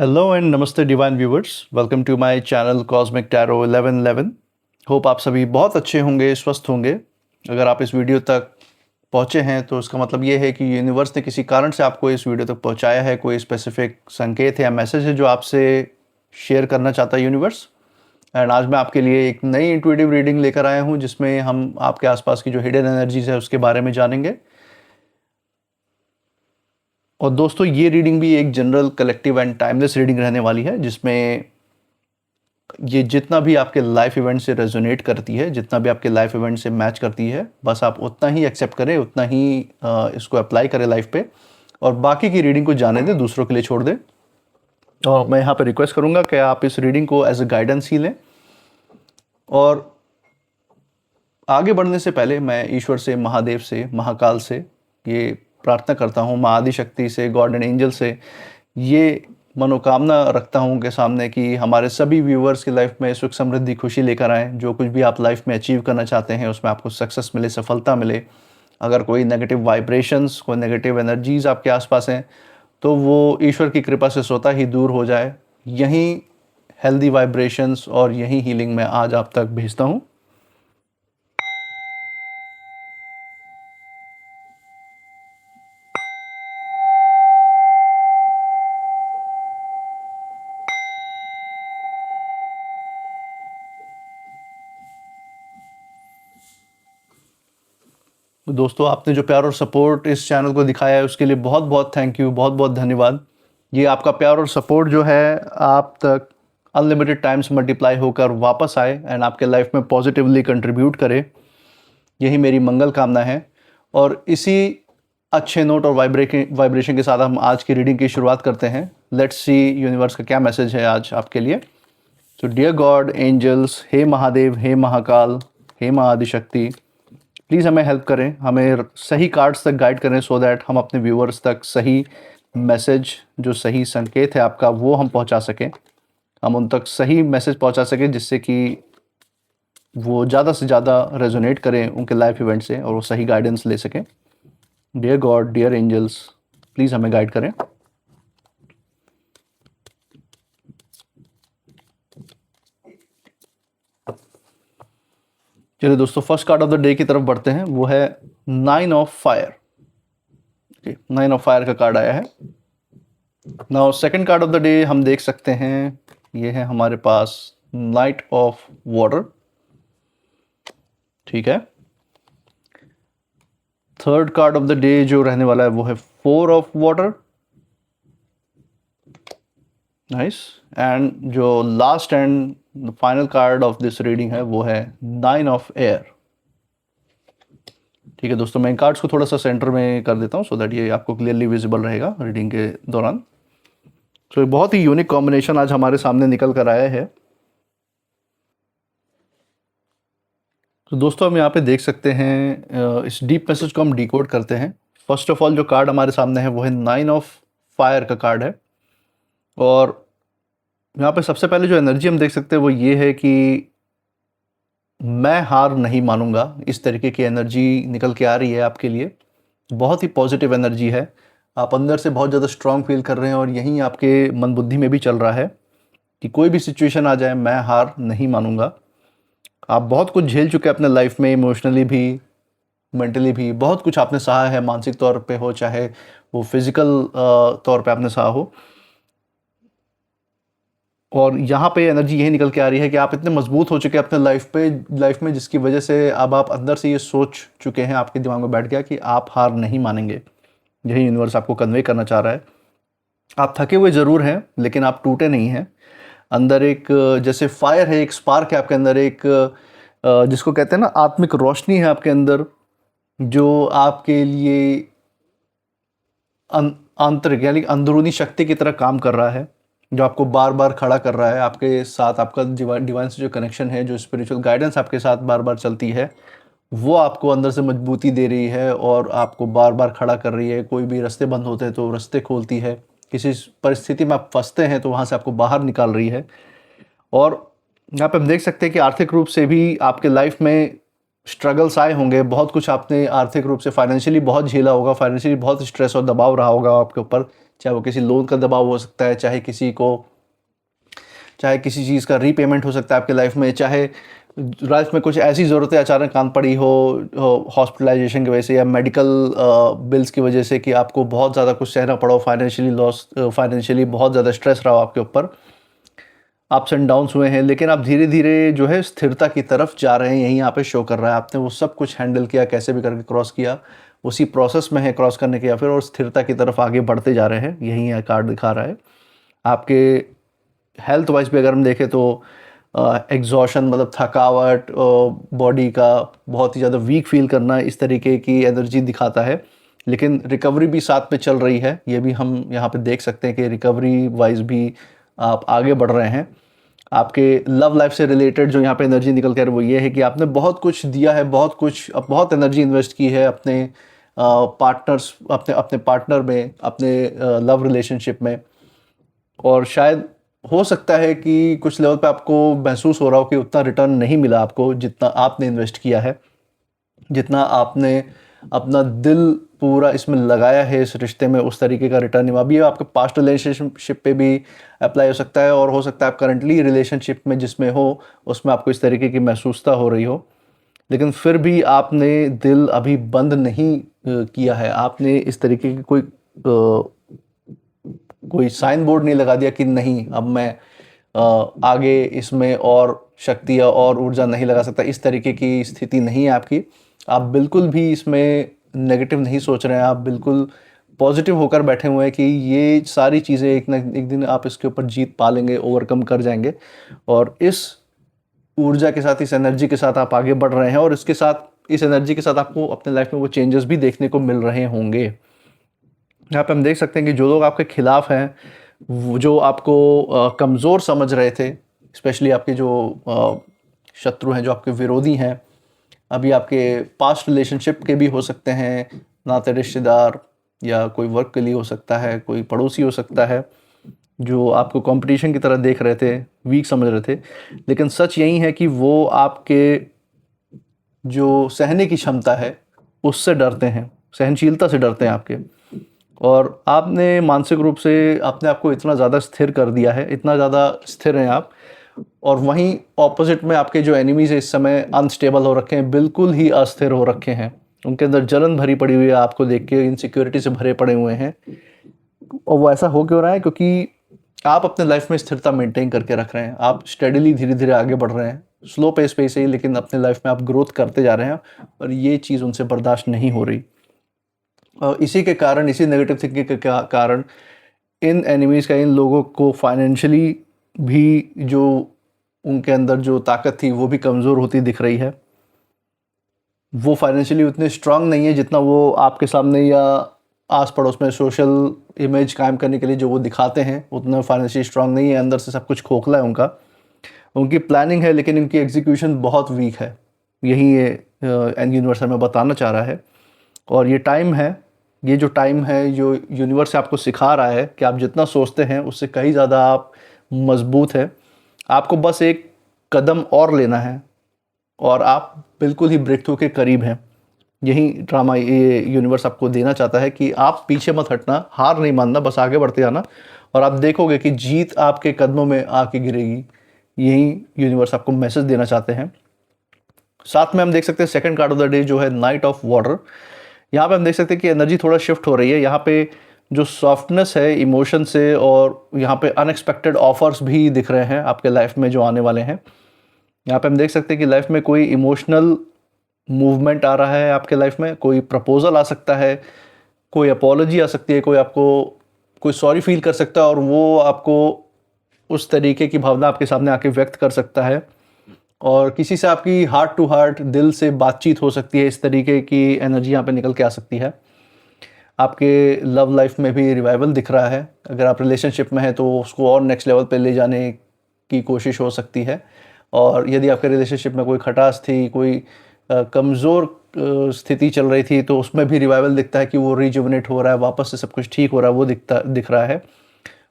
Hello and नमस्ते divine viewers, welcome to my channel Cosmic Tarot 1111। Hope आप सभी बहुत अच्छे होंगे, स्वस्थ होंगे। अगर आप इस वीडियो तक पहुंचे हैं तो इसका मतलब ये है कि यूनिवर्स ने किसी कारण से आपको इस वीडियो तक पहुंचाया है। कोई स्पेसिफिक संकेत है या मैसेज है जो आपसे शेयर करना चाहता है यूनिवर्स। एंड आज मैं आपके लिए एक नई इंट्यूटिव रीडिंग लेकर आया हूँ जिसमें हम आपके आसपास की जो हिडन एनर्जीज है उसके बारे में जानेंगे। और दोस्तों, ये रीडिंग भी एक general, collective and timeless reading रहने वाली है, जिसमें ये जितना भी आपके लाइफ इवेंट से रेजोनेट करती है, जितना भी आपके लाइफ इवेंट से मैच करती है, बस आप उतना ही एक्सेप्ट करें, उतना ही इसको अप्लाई करें लाइफ पे, और बाकी की रीडिंग को जाने दें, दूसरों के लिए छोड़ दें। और मैं यहाँ पे रिक्वेस्ट करूँगा कि आप इस रीडिंग को एज अ गाइडेंस ही लें। और आगे बढ़ने से पहले मैं ईश्वर से, महादेव से, महाकाल से ये प्रार्थना करता हूँ, माँ आदि शक्ति से, गॉड एंड एंजल से ये मनोकामना रखता हूँ उनके सामने कि हमारे सभी व्यूअर्स की लाइफ में सुख समृद्धि खुशी लेकर आएँ। जो कुछ भी आप लाइफ में अचीव करना चाहते हैं उसमें आपको सक्सेस मिले, सफलता मिले। अगर कोई नेगेटिव वाइब्रेशंस, कोई नेगेटिव एनर्जीज आपके आसपास हैं तो वो ईश्वर की कृपा से स्वतः ही दूर हो जाए। यही हेल्दी वाइब्रेशंस और यही हीलिंग मैं आज आप तक भेजता हूँ। दोस्तों, आपने जो प्यार और सपोर्ट इस चैनल को दिखाया है उसके लिए बहुत बहुत थैंक यू, बहुत बहुत धन्यवाद। ये आपका प्यार और सपोर्ट जो है आप तक अनलिमिटेड टाइम्स मल्टीप्लाई होकर वापस आए एंड आपके लाइफ में पॉजिटिवली कंट्रीब्यूट करे, यही मेरी मंगल कामना है। और इसी अच्छे नोट और वाइब्रेशन के साथ हम आज की रीडिंग की शुरुआत करते हैं। लेट्स सी यूनिवर्स का क्या मैसेज है आज आपके लिए। तो डियर गॉड, एंजल्स, हे महादेव, हे महाकाल, हे माँ आदिशक्ति, प्लीज़ हमें हेल्प करें, हमें सही कार्ड्स तक गाइड करें सो दैट हम अपने व्यूअर्स तक सही मैसेज, जो सही संकेत है आपका, वो हम पहुंचा सकें। हम उन तक सही मैसेज पहुंचा सकें जिससे कि वो ज़्यादा से ज़्यादा रेजोनेट करें उनके लाइफ इवेंट से और वो सही गाइडेंस ले सकें। Dear God, dear angels, please हमें गाइड करें। चलिए दोस्तों, first card of the day की तरफ बढ़ते हैं। वो है 9 ऑफ फायर। 9 ऑफ फायर का कार्ड आया है। Now second card of the day हम देख सकते हैं, ये है हमारे पास नाइट ऑफ वाटर। ठीक है। Third card of the day जो रहने वाला है वो है 4 ऑफ वाटर। नाइस। एंड जो last and final card of this reading है वो है 9 ऑफ एयर। ठीक है दोस्तों, मैं इन कार्ड्स को थोड़ा सा सेंटर में कर देता हूँ सो दैट ये आपको क्लियरली विजिबल रहेगा रीडिंग के दौरान। तो बहुत ही यूनिक कॉम्बिनेशन आज हमारे सामने निकल कर आया है। तो दोस्तों, हम यहाँ पे देख सकते हैं, इस डीप मैसेज को हम डिकोड करते हैं। फर्स्ट ऑफ ऑल जो कार्ड हमारे सामने है वो है 9 ऑफ फायर का कार्ड है। और यहाँ पे सबसे पहले जो एनर्जी हम देख सकते हैं वो ये है कि मैं हार नहीं मानूंगा। इस तरीके की एनर्जी निकल के आ रही है आपके लिए। बहुत ही पॉजिटिव एनर्जी है। आप अंदर से बहुत ज़्यादा स्ट्रांग फील कर रहे हैं और यही आपके मन बुद्धि में भी चल रहा है कि कोई भी सिचुएशन आ जाए मैं हार नहीं मानूंगा। आप बहुत कुछ झेल चुके हैं अपने लाइफ में, इमोशनली भी, मेंटली भी। बहुत कुछ आपने सहा है, मानसिक तौर पे हो चाहे वो फिजिकल तौर पे आपने सहा हो। और यहाँ पे एनर्जी यही निकल के आ रही है कि आप इतने मजबूत हो चुके हैं अपने लाइफ में, जिसकी वजह से अब आप अंदर से ये सोच चुके हैं, आपके दिमाग में बैठ गया कि आप हार नहीं मानेंगे। यही यूनिवर्स आपको कन्वे करना चाह रहा है। आप थके हुए ज़रूर हैं लेकिन आप टूटे नहीं हैं। अंदर एक जैसे फायर है, एक स्पार्क है आपके अंदर, एक जिसको कहते हैं ना आत्मिक रोशनी है आपके अंदर, जो आपके लिए आंतरिक यानी अंदरूनी शक्ति की तरह काम कर रहा है, जो आपको बार बार खड़ा कर रहा है। आपके साथ आपका डिवाइन से जो कनेक्शन है, जो स्पिरिचुअल गाइडेंस आपके साथ बार बार चलती है, वो आपको अंदर से मजबूती दे रही है और आपको बार बार खड़ा कर रही है। कोई भी रास्ते बंद होते हैं तो रास्ते खोलती है। किसी परिस्थिति में आप फंसते हैं तो वहाँ से आपको बाहर निकाल रही है। और यहाँ पे हम देख सकते हैं कि आर्थिक रूप से भी आपके लाइफ में स्ट्रगल्स आए होंगे। बहुत कुछ आपने आर्थिक रूप से, फाइनेंशियली बहुत झेला होगा, फाइनेंशियली बहुत स्ट्रेस और दबाव रहा होगा आपके ऊपर, चाहे वो किसी लोन का दबाव हो सकता है, चाहे किसी चीज़ का रीपेमेंट हो सकता है आपके लाइफ में, चाहे लाइफ में कुछ ऐसी ज़रूरतें अचानक आन पड़ी हो हॉस्पिटलाइजेशन की वजह से या मेडिकल बिल्स की वजह से कि आपको बहुत ज़्यादा कुछ सहना पड़ा हो, फाइनेंशियली बहुत ज़्यादा स्ट्रेस रहा हो आपके ऊपर, अप्स एंड डाउन्स हुए हैं, लेकिन आप धीरे धीरे जो है स्थिरता की तरफ जा रहे हैं। यही यहाँ पे शो कर रहा है, आपने वो सब कुछ हैंडल किया, कैसे भी करके क्रॉस किया, उसी प्रोसेस में है क्रॉस करने के, या फिर और स्थिरता की तरफ आगे बढ़ते जा रहे हैं। यही है कार्ड दिखा रहा है। आपके हेल्थ वाइज भी अगर हम देखें तो एग्जॉशन मतलब थकावट, बॉडी का बहुत ही ज़्यादा वीक फील करना, इस तरीके की एनर्जी दिखाता है। लेकिन रिकवरी भी साथ में चल रही है, ये भी हम यहाँ पे देख सकते हैं कि रिकवरी वाइज भी आप आगे बढ़ रहे हैं। आपके लव लाइफ से रिलेटेड जो यहाँ पे एनर्जी निकल कर वो ये है कि आपने बहुत कुछ दिया है, बहुत एनर्जी इन्वेस्ट की है अपने अपने पार्टनर में, अपने लव रिलेशनशिप में, और शायद हो सकता है कि कुछ लेवल पे आपको महसूस हो रहा हो कि उतना रिटर्न नहीं मिला आपको जितना आपने इन्वेस्ट किया है, जितना आपने अपना दिल पूरा इसमें लगाया है इस रिश्ते में, उस तरीके का रिटर्न नहीं। अभी आपके पास्ट रिलेशनशिप पे भी अप्लाई हो सकता है, और हो सकता है आप करंटली रिलेशनशिप में जिसमें हो उसमें आपको इस तरीके की महसूसता हो रही हो, लेकिन फिर भी आपने दिल अभी बंद नहीं किया है। आपने इस तरीके की कोई साइन बोर्ड नहीं लगा दिया कि नहीं अब मैं आगे इसमें और शक्ति या और ऊर्जा नहीं लगा सकता। इस तरीके की स्थिति नहीं है आपकी। आप बिल्कुल भी इसमें नेगेटिव नहीं सोच रहे हैं, आप बिल्कुल पॉजिटिव होकर बैठे हुए हैं कि ये सारी चीज़ें एक ना एक दिन आप इसके ऊपर जीत पा लेंगे, ओवरकम कर जाएंगे। और इस ऊर्जा के साथ, इस एनर्जी के साथ आप आगे बढ़ रहे हैं, और इसके साथ, इस एनर्जी के साथ आपको अपने लाइफ में वो चेंजेस भी देखने को मिल रहे होंगे। यहाँ पे हम देख सकते हैं कि जो लोग आपके खिलाफ हैं, वो जो आपको कमज़ोर समझ रहे थे, स्पेशली आपके जो शत्रु हैं, जो आपके विरोधी हैं, अभी आपके पास्ट रिलेशनशिप के भी हो सकते हैं, नाते रिश्तेदार, या कोई वर्क के लिए हो सकता है, कोई पड़ोसी हो सकता है, जो आपको कंपटीशन की तरह देख रहे थे, वीक समझ रहे थे। लेकिन सच यही है कि वो आपके जो सहने की क्षमता है उससे डरते हैं, सहनशीलता से डरते हैं आपके, और आपने मानसिक रूप से अपने आप को इतना ज़्यादा स्थिर कर दिया है, इतना ज़्यादा स्थिर हैं आप। और वहीं ऑपोजिट में आपके जो एनिमीज़ इस समय अनस्टेबल हो रखे हैं, बिल्कुल ही अस्थिर हो रखे हैं, उनके अंदर जलन भरी पड़ी हुई है, आपको देख के इनसिक्योरिटी से भरे पड़े हुए हैं। और वो ऐसा हो क्यों रहा है? क्योंकि आप अपने लाइफ में स्थिरता मेंटेन करके रख रहे हैं, आप स्टेडीली धीरे धीरे आगे बढ़ रहे हैं, स्लो पेस पे ही, लेकिन अपने लाइफ में आप ग्रोथ करते जा रहे हैं, और ये चीज़ उनसे बर्दाश्त नहीं हो रही। और इसी के कारण, इसी नेगेटिव थिंकिंग के कारण इन एनिमीज़ का, इन लोगों को फाइनेंशियली भी जो उनके अंदर जो ताकत थी वो भी कमज़ोर होती दिख रही है। वो फाइनेंशियली उतने स्ट्रांग नहीं है जितना वो आपके सामने या आस पड़ोस में सोशल इमेज कायम करने के लिए जो वो दिखाते हैं, उतना फाइनेंशियली स्ट्रांग नहीं है। अंदर से सब कुछ खोखला है उनका, उनकी प्लानिंग है लेकिन उनकी एग्जीक्यूशन बहुत वीक है। यही ये एंड यूनिवर्स हमें बताना चाह रहा है। और ये टाइम है, ये जो टाइम है, जो यूनिवर्स आपको सिखा रहा है कि आप जितना सोचते हैं उससे कहीं ज़्यादा आप मजबूत है। आपको बस एक कदम और लेना है और आप बिल्कुल ही ब्रेक थ्रू के करीब हैं। यही ड्रामा ये यूनिवर्स आपको देना चाहता है कि आप पीछे मत हटना, हार नहीं मानना, बस आगे बढ़ते जाना, और आप देखोगे कि जीत आपके कदमों में आके गिरेगी। यही यूनिवर्स आपको मैसेज देना चाहते हैं। साथ में हम देख सकते हैं second card of the day जो है नाइट ऑफ वाटर। यहाँ पे हम देख सकते हैं कि एनर्जी थोड़ा शिफ्ट हो रही है। यहाँ पे जो सॉफ्टनेस है इमोशन से, और यहाँ पे अनएक्सपेक्टेड ऑफर्स भी दिख रहे हैं आपके लाइफ में जो आने वाले हैं। यहाँ पे हम देख सकते हैं कि लाइफ में कोई इमोशनल मूवमेंट आ रहा है आपके लाइफ में, कोई प्रपोजल आ सकता है, कोई अपॉलॉजी आ सकती है, कोई आपको कोई सॉरी फील कर सकता है, और वो आपको उस तरीके की भावना आपके सामने आके व्यक्त कर सकता है, और किसी से आपकी हार्ट टू हार्ट, दिल से बातचीत हो सकती है। इस तरीके की एनर्जी यहाँ पे निकल के आ सकती है। आपके लव लाइफ में भी रिवाइवल दिख रहा है। अगर आप रिलेशनशिप में हैं तो उसको और नेक्स्ट लेवल पे ले जाने की कोशिश हो सकती है। और यदि आपके रिलेशनशिप में कोई खटास थी, कोई कमज़ोर स्थिति चल रही थी, तो उसमें भी रिवाइवल दिखता है कि वो रिजुवनेट हो रहा है, वापस से सब कुछ ठीक हो रहा है, वो दिख रहा है।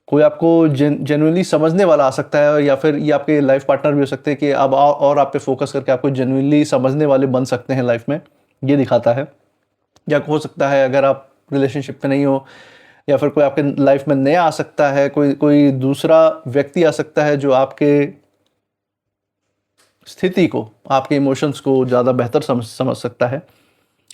कोई आपको जेन्युइनली समझने वाला आ सकता है, या फिर ये आपके लाइफ पार्टनर भी हो सकते हैं कि अब और आप पे फोकस करके आपको जेन्युइनली समझने वाले बन सकते हैं लाइफ में, ये दिखाता है। या हो सकता है अगर आप रिलेशनशिप में नहीं हो, या फिर कोई आपके लाइफ में नया आ सकता है, कोई दूसरा व्यक्ति आ सकता है जो आपके स्थिति को, आपके इमोशंस को ज़्यादा बेहतर समझ सकता है।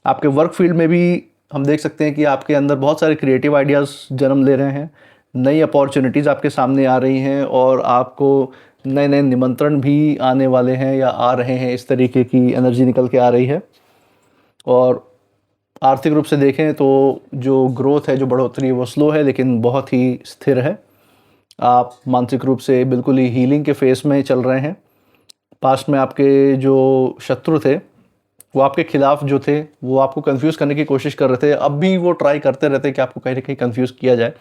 आपके वर्क फील्ड में भी हम देख सकते हैं कि आपके अंदर बहुत सारे क्रिएटिव आइडियाज़ जन्म ले रहे हैं, नई अपॉर्चुनिटीज़ आपके सामने आ रही हैं और आपको नए नए निमंत्रण भी आने वाले हैं या आ रहे हैं, इस तरीके की एनर्जी निकल के आ रही है। और आर्थिक रूप से देखें तो जो ग्रोथ है, जो बढ़ोतरी है, वो स्लो है लेकिन बहुत ही स्थिर है। आप मानसिक रूप से बिल्कुल ही हीलिंग के फेस में चल रहे हैं। पास्ट में आपके जो शत्रु थे, वो आपके खिलाफ जो थे, वो आपको कंफ्यूज करने की कोशिश कर रहे थे। अब भी वो ट्राई करते रहते हैं कि आपको कहीं ना कहीं कंफ्यूज किया जाए।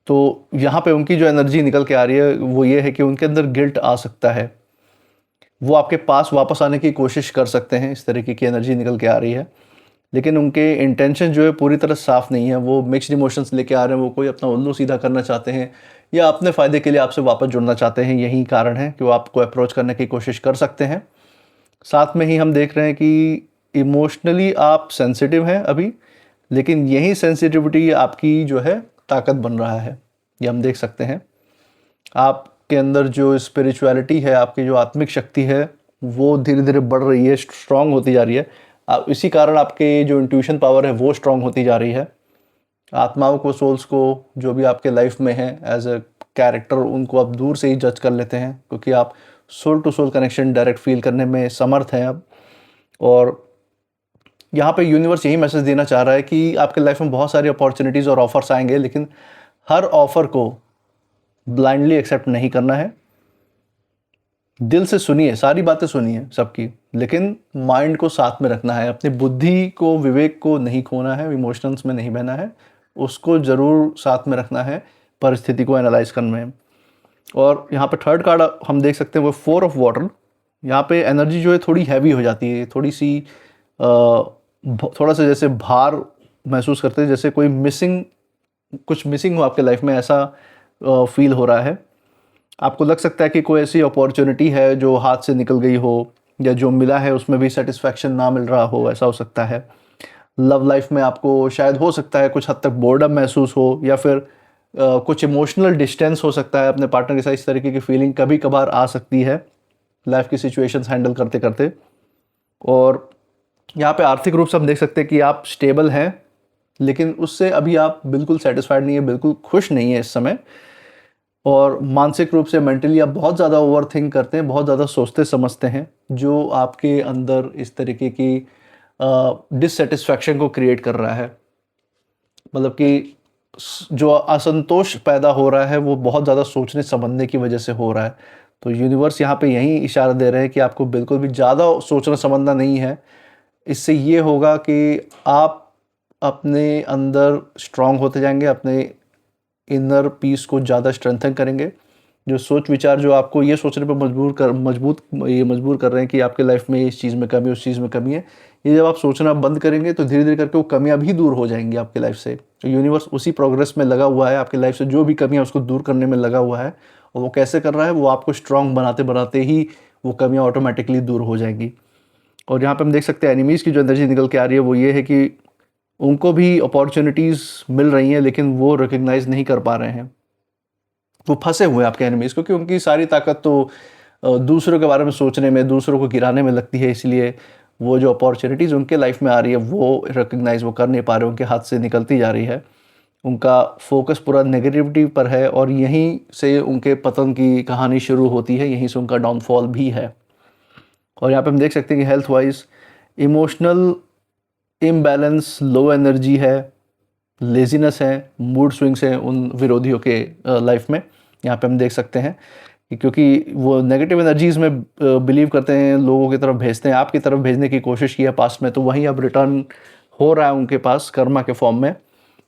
तो यहाँ पे उनकी जो एनर्जी निकल के आ रही है वो ये है कि उनके अंदर गिल्ट आ सकता है, वो आपके पास वापस आने की कोशिश कर सकते हैं। इस तरीके की एनर्जी निकल के आ रही है, लेकिन उनके इंटेंशन जो है पूरी तरह साफ़ नहीं है। वो मिक्स्ड इमोशंस लेके आ रहे हैं। वो कोई अपना उल्लू सीधा करना चाहते हैं या अपने फ़ायदे के लिए आपसे वापस जुड़ना चाहते हैं। यही कारण है कि वो आपको अप्रोच करने की कोशिश कर सकते हैं। साथ में ही हम देख रहे हैं कि इमोशनली आप सेंसिटिव हैं अभी, लेकिन यही सेंसिटिविटी आपकी जो है ताकत बन रहा है। ये हम देख सकते हैं आपके अंदर जो स्पिरिचुअलिटी है, आपकी जो आत्मिक शक्ति है, वो धीरे धीरे बढ़ रही है, स्ट्रांग होती जा रही है। इसी कारण आपके जो इंट्यूशन पावर है वो स्ट्रांग होती जा रही है। आत्माओं को, सोल्स को, जो भी आपके लाइफ में है एज अ कैरेक्टर, उनको आप दूर से ही जज कर लेते हैं, क्योंकि आप soul to soul connection direct feel करने में समर्थ हैं अब। और यहाँ पे यूनिवर्स यही मैसेज देना चाह रहा है कि आपके लाइफ में बहुत सारी अपॉर्चुनिटीज़ और ऑफर्स आएंगे, लेकिन हर ऑफर को ब्लाइंडली एक्सेप्ट नहीं करना है। दिल से सुनिए, सारी बातें सुनिए सबकी, लेकिन माइंड को साथ में रखना है। अपनी बुद्धि को, विवेक को नहीं खोना है, इमोशंस में नहीं बहना है, उसको ज़रूर साथ में रखना है परिस्थिति को एनालाइज करने में। और यहाँ पे थर्ड कार्ड हम देख सकते हैं वो 4 ऑफ वाटर। यहाँ पे एनर्जी जो है थोड़ी हैवी हो जाती है, थोड़ी सी थोड़ा सा जैसे भार महसूस करते हैं, जैसे कोई कुछ मिसिंग हो आपके लाइफ में, ऐसा फील हो रहा है। आपको लग सकता है कि कोई ऐसी अपॉर्चुनिटी है जो हाथ से निकल गई हो, या जो मिला है उसमें भी सेटिस्फैक्शन ना मिल रहा हो, ऐसा हो सकता है। लव लाइफ में आपको शायद हो सकता है कुछ हद तक बोर्डम महसूस हो, या फिर कुछ इमोशनल डिस्टेंस हो सकता है अपने पार्टनर के साथ। इस तरीके की फीलिंग कभी कभार आ सकती है लाइफ की सिचुएशंस हैंडल करते करते। और यहाँ पे आर्थिक रूप से हम देख सकते हैं कि आप स्टेबल हैं, लेकिन उससे अभी आप बिल्कुल सेटिस्फाइड नहीं है, बिल्कुल खुश नहीं है इस समय। और मानसिक रूप से, मेंटली आप बहुत ज़्यादा ओवर थिंक करते हैं, बहुत ज़्यादा सोचते समझते हैं, जो आपके अंदर इस तरीके की डिससेटिस्फैक्शन को क्रिएट कर रहा है। मतलब कि जो असंतोष पैदा हो रहा है वो बहुत ज़्यादा सोचने समझने की वजह से हो रहा है। तो यूनिवर्स यहाँ पे यही इशारा दे रहे हैं कि आपको बिल्कुल भी ज़्यादा सोचना समझना नहीं है। इससे ये होगा कि आप अपने अंदर स्ट्रांग होते जाएंगे, अपने इनर पीस को ज़्यादा स्ट्रेंथन करेंगे। जो सोच विचार जो आपको ये सोचने पर मजबूर कर रहे हैं कि आपके लाइफ में इस चीज़ में कमी, उस चीज़ में कमी है, ये जब आप सोचना बंद करेंगे तो धीरे धीरे करके वो कमियां भी दूर हो जाएंगी आपके लाइफ से। तो यूनिवर्स उसी प्रोग्रेस में लगा हुआ है, आपके लाइफ से जो भी कमियां उसको दूर करने में लगा हुआ है। और वो कैसे कर रहा है, वो आपको स्ट्रांग बनाते बनाते ही वो कमियां ऑटोमेटिकली दूर हो जाएंगी। और यहाँ पे हम देख सकते हैं एनिमीज़ की जो एनर्जी निकल के आ रही है वो ये है कि उनको भी अपॉर्चुनिटीज़ मिल रही हैं, लेकिन वो रिकग्नाइज़ नहीं कर पा रहे हैं। वो फंसे हुए हैं आपके एनिमीज़, क्योंकि उनकी सारी ताकत तो दूसरों के बारे में सोचने में, दूसरों को गिराने में लगती है। इसलिए वो जो अपॉर्चुनिटीज़ उनके लाइफ में आ रही है वो रिकग्नाइज़ वो कर नहीं पा रहे, उनके हाथ से निकलती जा रही है। उनका फोकस पूरा नेगेटिविटी पर है, और यहीं से उनके पतन की कहानी शुरू होती है, यहीं से उनका डाउनफॉल भी है। और यहाँ पे हम देख सकते हैं कि health wise emotional imbalance, low energy है, लेजीनेस है, मूड स्विंग्स हैं उन विरोधियों के लाइफ में। यहाँ पे हम देख सकते हैं कि क्योंकि वो नेगेटिव एनर्जीज़ में बिलीव करते हैं, लोगों की तरफ भेजते हैं, आपकी तरफ भेजने की कोशिश की है पास्ट में, तो वहीं अब रिटर्न हो रहा है उनके पास कर्मा के फॉर्म में।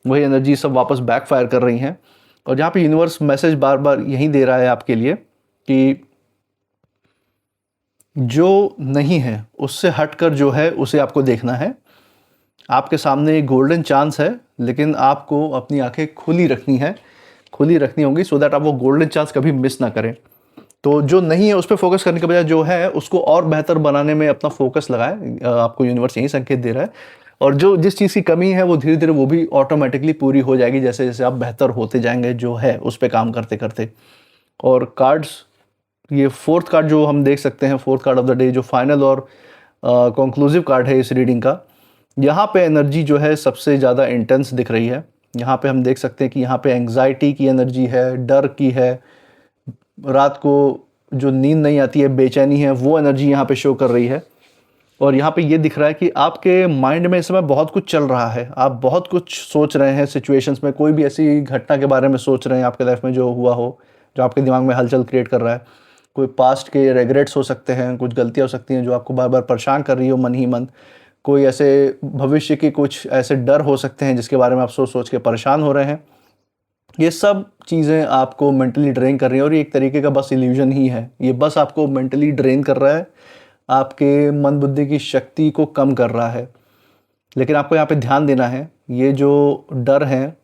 वही एनर्जी सब वापस बैकफायर कर रही हैं। और यहाँ पे यूनिवर्स मैसेज बार बार यही दे रहा है आपके लिए कि जो नहीं है उससे हटकर जो है उसे आपको देखना है। आपके सामने एक गोल्डन चांस है, लेकिन आपको अपनी आंखें खुली रखनी होंगी, सो दैट आप वो गोल्डन चांस कभी मिस ना करें। तो जो नहीं है उस पर फोकस करने के बजाय जो है उसको और बेहतर बनाने में अपना फोकस लगाएं। आपको यूनिवर्स यही संकेत दे रहा है। और जो जिस चीज़ की कमी है वो धीरे धीरे वो भी ऑटोमेटिकली पूरी हो जाएगी जैसे जैसे आप बेहतर होते जाएंगे जो है उस पे काम करते करते। और कार्ड्स, ये फोर्थ कार्ड जो हम देख सकते हैं, fourth card of the day, जो फाइनल और कंक्लूसिव कार्ड है इस रीडिंग का, यहाँ पे एनर्जी जो है सबसे ज़्यादा इंटेंस दिख रही है। यहाँ पे हम देख सकते हैं कि यहाँ पे एंग्जाइटी की एनर्जी है, डर की है, रात को जो नींद नहीं आती है, बेचैनी है, वो एनर्जी यहाँ पे शो कर रही है। और यहाँ पे ये दिख रहा है कि आपके माइंड में इस समय बहुत कुछ चल रहा है, आप बहुत कुछ सोच रहे हैं सिचुएशंस में, कोई भी ऐसी घटना के बारे में सोच रहे हैं आपके लाइफ में जो हुआ हो, जो आपके दिमाग में हलचल क्रिएट कर रहा है। कोई पास्ट के रेग्रेट्स हो सकते हैं, कुछ गलतियाँ हो सकती हैं जो आपको बार बार परेशान कर रही हो मन ही मन। कोई ऐसे भविष्य के कुछ ऐसे डर हो सकते हैं जिसके बारे में आप सोच सोच के परेशान हो रहे हैं। ये सब चीज़ें आपको मेंटली ड्रेन कर रही हैं और ये एक तरीके का बस इल्यूजन ही है। ये बस आपको मेंटली ड्रेन कर रहा है, आपके मन बुद्धि की शक्ति को कम कर रहा है। लेकिन आपको यहाँ पे ध्यान देना है, ये जो डर हैं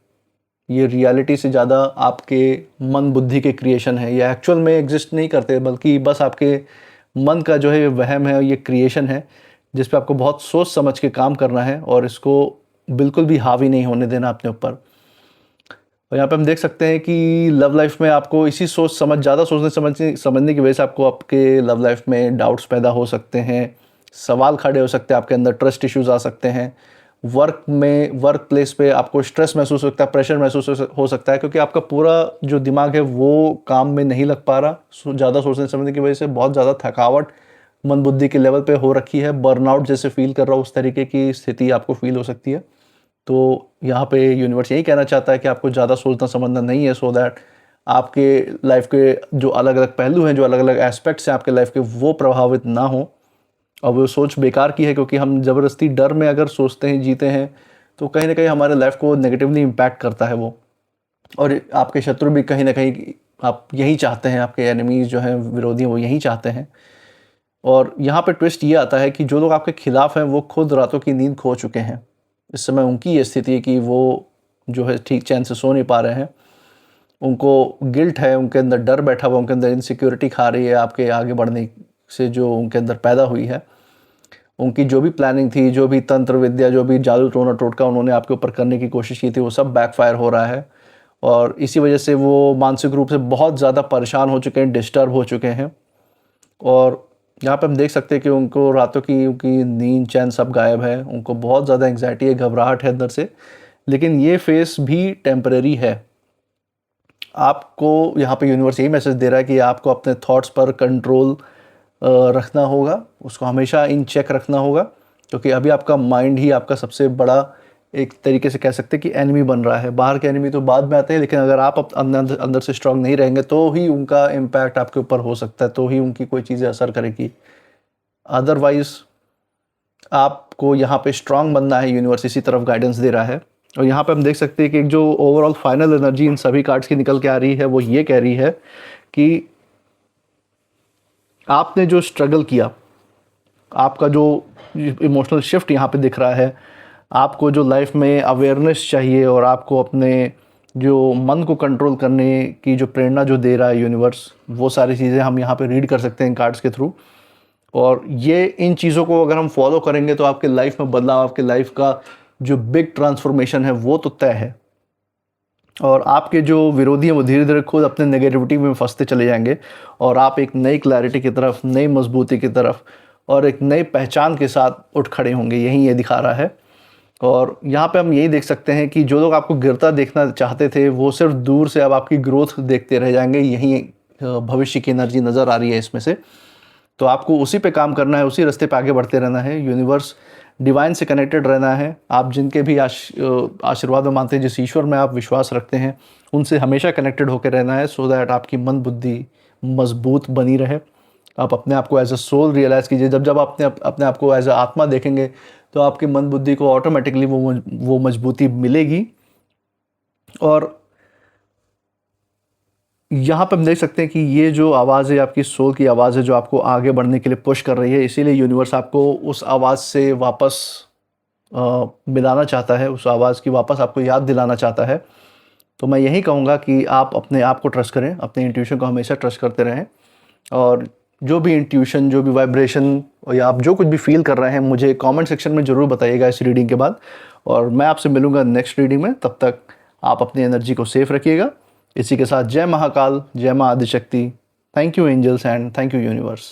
ये रियलिटी से ज़्यादा आपके मन बुद्धि के क्रिएशन है। ये एक्चुअल में एग्जिस्ट नहीं करते, बल्कि बस आपके मन का जो है वहम है, ये क्रिएशन है जिस पे आपको बहुत सोच समझ के काम करना है और इसको बिल्कुल भी हावी नहीं होने देना अपने ऊपर। और यहाँ पे हम देख सकते हैं कि लव लाइफ में आपको इसी ज़्यादा सोचने समझने की वजह से आपको आपके लव लाइफ में डाउट्स पैदा हो सकते हैं, सवाल खड़े हो सकते हैं, आपके अंदर ट्रस्ट इश्यूज आ सकते हैं। वर्क प्लेस पे आपको स्ट्रेस महसूस हो सकता है, प्रेशर महसूस हो सकता है, क्योंकि आपका पूरा जो दिमाग है वो काम में नहीं लग पा रहा। ज़्यादा सोचने समझने की वजह से बहुत ज़्यादा थकावट मन बुद्धि के लेवल पे हो रखी है, बर्नआउट जैसे फील कर रहा हो उस तरीके की स्थिति आपको फील हो सकती है। तो यहाँ पे यूनिवर्स यही कहना चाहता है कि आपको ज़्यादा सोचना समझना नहीं है, सो दैट आपके लाइफ के जो अलग अलग पहलू हैं, जो अलग अलग एस्पेक्ट्स हैं आपके लाइफ के, वो प्रभावित ना हो। और वो सोच बेकार की है, क्योंकि हम ज़बरदस्ती डर में अगर सोचते हैं, जीते हैं, तो कहीं ना कहीं हमारे लाइफ को नेगेटिवली इम्पैक्ट करता है वो। और आपके शत्रु भी कहीं ना कहीं आप यही चाहते हैं, आपके एनिमीज़ जो हैं, विरोधी, वो यही चाहते हैं। और यहाँ पे ट्विस्ट ये आता है कि जो लोग आपके खिलाफ हैं वो खुद रातों की नींद खो चुके हैं। इस समय उनकी ये स्थिति है कि वो जो है ठीक चैन से सो नहीं पा रहे हैं, उनको गिल्ट है, उनके अंदर डर बैठा हुआ, उनके अंदर इनसिक्योरिटी खा रही है आपके आगे बढ़ने से जो उनके अंदर पैदा हुई है। उनकी जो भी प्लानिंग थी, जो भी तंत्र विद्या, जो भी जादू टोना टोटका उन्होंने आपके ऊपर करने की कोशिश की थी, वो सब बैकफायर हो रहा है। और इसी वजह से वो मानसिक रूप से बहुत ज़्यादा परेशान हो चुके हैं, डिस्टर्ब हो चुके हैं। और यहाँ पे हम देख सकते हैं कि उनको रातों की उनकी नींद चैन सब गायब है, उनको बहुत ज़्यादा एंग्जाइटी है, घबराहट है अंदर से। लेकिन ये फेस भी टेम्परेरी है। आपको यहाँ पे यूनिवर्स यही मैसेज दे रहा है कि आपको अपने थॉट्स पर कंट्रोल रखना होगा, उसको हमेशा इन चेक रखना होगा, क्योंकि अभी आपका माइंड ही आपका सबसे बड़ा, एक तरीके से कह सकते हैं कि एनिमी बन रहा है। बाहर के एनिमी तो बाद में आते हैं, लेकिन अगर आप अंदर से स्ट्रांग नहीं रहेंगे तो ही उनका इम्पैक्ट आपके ऊपर हो सकता है, तो ही उनकी कोई चीज़ें असर करेगी। अदरवाइज़ आपको यहाँ पे स्ट्रांग बनना है, यूनिवर्स इसी तरफ गाइडेंस दे रहा है। और यहाँ पे हम देख सकते हैं कि जो ओवरऑल फाइनल एनर्जी इन सभी कार्ड्स की निकल के आ रही है वो ये कह रही है कि आपने जो स्ट्रगल किया, आपका जो इमोशनल शिफ्ट यहाँ पे दिख रहा है, आपको जो लाइफ में अवेयरनेस चाहिए और आपको अपने जो मन को कंट्रोल करने की जो प्रेरणा जो दे रहा है यूनिवर्स, वो सारी चीज़ें हम यहाँ पे रीड कर सकते हैं कार्ड्स के थ्रू। और ये इन चीज़ों को अगर हम फॉलो करेंगे तो आपके लाइफ में बदलाव, आपके लाइफ का जो बिग ट्रांसफॉर्मेशन है वो तो तय है। और आपके जो विरोधी हैं वो धीरे धीरे खुद अपने नेगेटिविटी में फंसते चले जाएंगे और आप एक नई क्लैरिटी की तरफ, नई मजबूती की तरफ और एक नई पहचान के साथ उठ खड़े होंगे, यही ये दिखा रहा है। और यहाँ पे हम यही देख सकते हैं कि जो लोग आपको गिरता देखना चाहते थे वो सिर्फ दूर से अब आपकी ग्रोथ देखते रह जाएंगे, यही भविष्य की एनर्जी नज़र आ रही है इसमें से। तो आपको उसी पे काम करना है, उसी रास्ते पे आगे बढ़ते रहना है, यूनिवर्स डिवाइन से कनेक्टेड रहना है। आप जिनके भी आशीर्वाद में मानते हैं, जिस ईश्वर में आप विश्वास रखते हैं, उनसे हमेशा कनेक्टेड होकर रहना है, सो दैट आपकी मन बुद्धि मजबूत बनी रहे। आप अपने आप को एज अ सोल रियलाइज़ कीजिए। जब आप अपने आप को एज अ आत्मा देखेंगे तो आपकी मन बुद्धि को ऑटोमेटिकली वो मजबूती मिलेगी। और यहाँ पे हम देख सकते हैं कि ये जो आवाज़ है आपकी सोल की आवाज़ है, जो आपको आगे बढ़ने के लिए पुश कर रही है। इसीलिए यूनिवर्स आपको उस आवाज़ से वापस मिलाना चाहता है, उस आवाज़ की वापस आपको याद दिलाना चाहता है। तो मैं यही कहूँगा कि आप अपने आप को ट्रस्ट करें, अपने इंट्यूशन को हमेशा ट्रस्ट करते रहें। और जो भी इंट्यूशन, जो भी वाइब्रेशन या आप जो कुछ भी फील कर रहे हैं, मुझे कमेंट सेक्शन में ज़रूर बताइएगा इस रीडिंग के बाद। और मैं आपसे मिलूँगा नेक्स्ट रीडिंग में, तब तक आप अपनी एनर्जी को सेफ रखिएगा। इसी के साथ जय महाकाल, जय माँ Adishakti. Thank you angels and thank you universe.